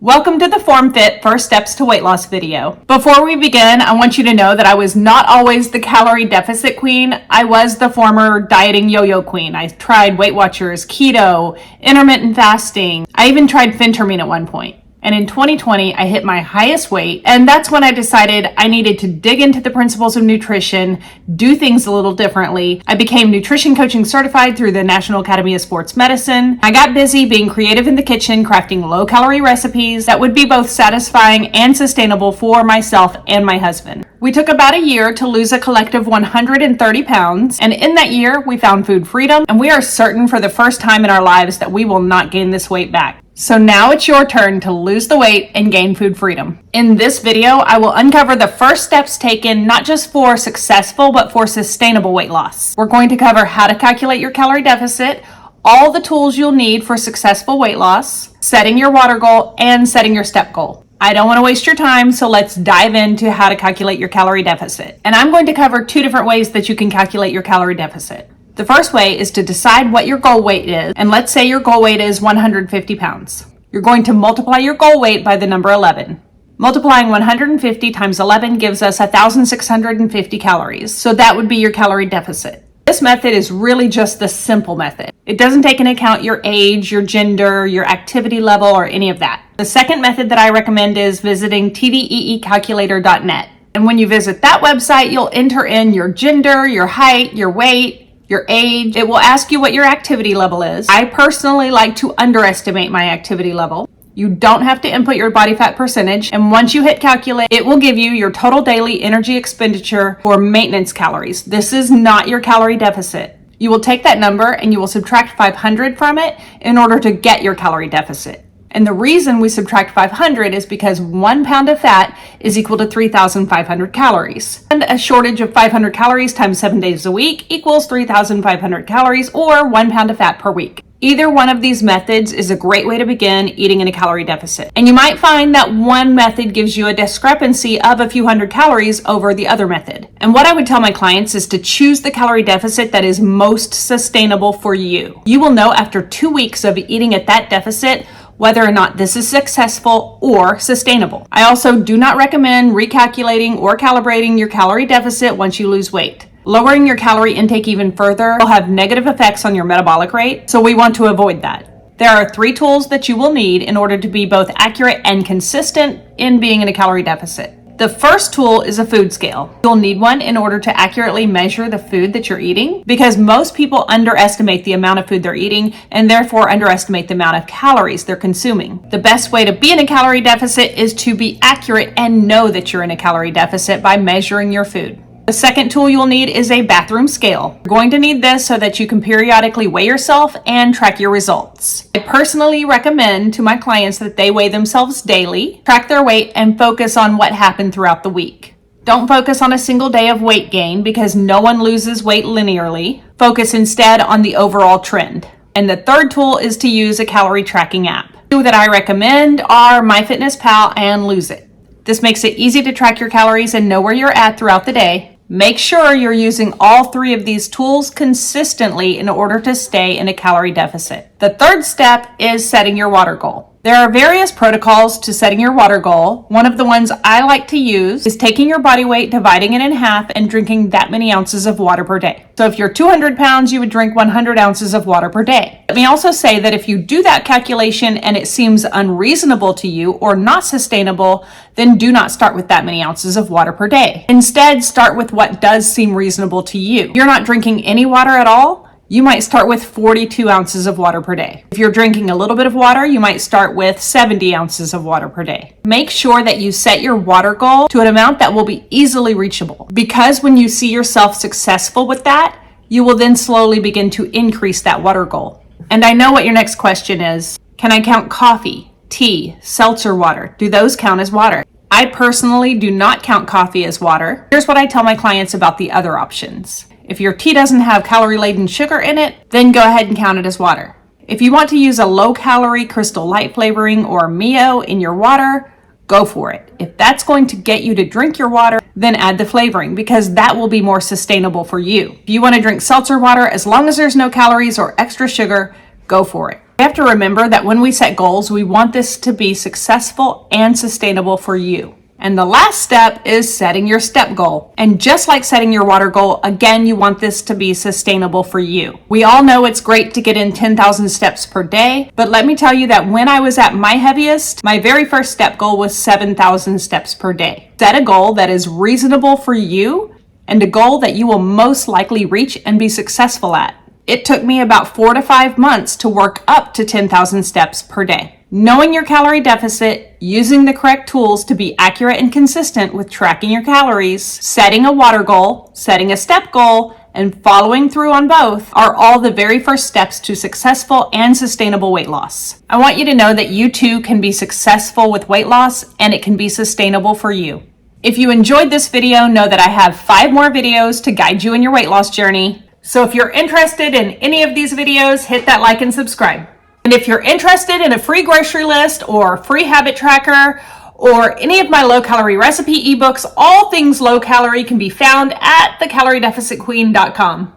Welcome to the Form Fit First Steps to Weight Loss video. Before we begin, I want you to know that I was not always the calorie deficit queen. I was the former dieting yo-yo queen. I tried Weight Watchers, keto, intermittent fasting. I even tried phentermine at one point. And in 2020, I hit my highest weight. And that's when I decided I needed to dig into the principles of nutrition, do things a little differently. I became nutrition coaching certified through the National Academy of Sports Medicine. I got busy being creative in the kitchen, crafting low calorie recipes that would be both satisfying and sustainable for myself and my husband. We took about a year to lose a collective 130 pounds. And in that year, we found food freedom. And we are certain for the first time in our lives that we will not gain this weight back. So now it's your turn to lose the weight and gain food freedom. In this video, I will uncover the first steps taken not just for successful, but for sustainable weight loss. We're going to cover how to calculate your calorie deficit, all the tools you'll need for successful weight loss, setting your water goal, and setting your step goal. I don't want to waste your time, so let's dive into how to calculate your calorie deficit. And I'm going to cover two different ways that you can calculate your calorie deficit. The first way is to decide what your goal weight is, and let's say your goal weight is 150 pounds. You're going to multiply your goal weight by the number 11. Multiplying 150 times 11 gives us 1,650 calories, so that would be your calorie deficit. This method is really just the simple method. It doesn't take into account your age, your gender, your activity level, or any of that. The second method that I recommend is visiting tdeecalculator.net. And when you visit that website, you'll enter in your gender, your height, your weight, your age. It will ask you what your activity level is. I personally like to underestimate my activity level. You don't have to input your body fat percentage. And once you hit calculate, it will give you your total daily energy expenditure for maintenance calories. This is not your calorie deficit. You will take that number and you will subtract 500 from it in order to get your calorie deficit. And the reason we subtract 500 is because 1 pound of fat is equal to 3,500 calories. And a shortage of 500 calories times 7 days a week equals 3,500 calories, or 1 pound of fat per week. Either one of these methods is a great way to begin eating in a calorie deficit. And you might find that one method gives you a discrepancy of a few hundred calories over the other method. And what I would tell my clients is to choose the calorie deficit that is most sustainable for you. You will know after 2 weeks of eating at that deficit whether or not this is successful or sustainable. I also do not recommend recalculating or calibrating your calorie deficit once you lose weight. Lowering your calorie intake even further will have negative effects on your metabolic rate, so we want to avoid that. There are 3 tools that you will need in order to be both accurate and consistent in being in a calorie deficit. The first tool is a food scale. You'll need one in order to accurately measure the food that you're eating, because most people underestimate the amount of food they're eating and therefore underestimate the amount of calories they're consuming. The best way to be in a calorie deficit is to be accurate and know that you're in a calorie deficit by measuring your food. The second tool you'll need is a bathroom scale. You're going to need this so that you can periodically weigh yourself and track your results. I personally recommend to my clients that they weigh themselves daily, track their weight, and focus on what happened throughout the week. Don't focus on a single day of weight gain because no one loses weight linearly. Focus instead on the overall trend. And the third tool is to use a calorie tracking app. Two that I recommend are MyFitnessPal and Lose It. This makes it easy to track your calories and know where you're at throughout the day. Make sure you're using all 3 of these tools consistently in order to stay in a calorie deficit. The third step is setting your water goal. There are various protocols to setting your water goal. One of the ones I like to use is taking your body weight, dividing it in half, and drinking that many ounces of water per day. So if you're 200 pounds, you would drink 100 ounces of water per day. Let me also say that if you do that calculation and it seems unreasonable to you or not sustainable, then do not start with that many ounces of water per day. Instead, start with what does seem reasonable to you. If you're not drinking any water at all, you might start with 42 ounces of water per day. If you're drinking a little bit of water, you might start with 70 ounces of water per day. Make sure that you set your water goal to an amount that will be easily reachable, because when you see yourself successful with that, you will then slowly begin to increase that water goal. And I know what your next question is. Can I count coffee, tea, seltzer water? Do those count as water? I personally do not count coffee as water. Here's what I tell my clients about the other options. If your tea doesn't have calorie-laden sugar in it, then go ahead and count it as water. If you want to use a low-calorie Crystal Light flavoring or Mio in your water, go for it. If that's going to get you to drink your water, then add the flavoring, because that will be more sustainable for you. If you want to drink seltzer water, as long as there's no calories or extra sugar, go for it. We have to remember that when we set goals, we want this to be successful and sustainable for you. And the last step is setting your step goal. And just like setting your water goal, again, you want this to be sustainable for you. We all know it's great to get in 10,000 steps per day, but let me tell you that when I was at my heaviest, my very first step goal was 7,000 steps per day. Set a goal that is reasonable for you and a goal that you will most likely reach and be successful at. It took me about 4 to 5 months to work up to 10,000 steps per day. Knowing your calorie deficit, using the correct tools to be accurate and consistent with tracking your calories, setting a water goal, setting a step goal, and following through on both are all the very first steps to successful and sustainable weight loss. I want you to know that you too can be successful with weight loss and it can be sustainable for you. If you enjoyed this video, know that I have 5 more videos to guide you in your weight loss journey. So if you're interested in any of these videos, hit that like and subscribe. And if you're interested in a free grocery list or free habit tracker or any of my low calorie recipe ebooks, all things low calorie can be found at thecaloriedeficitqueen.com.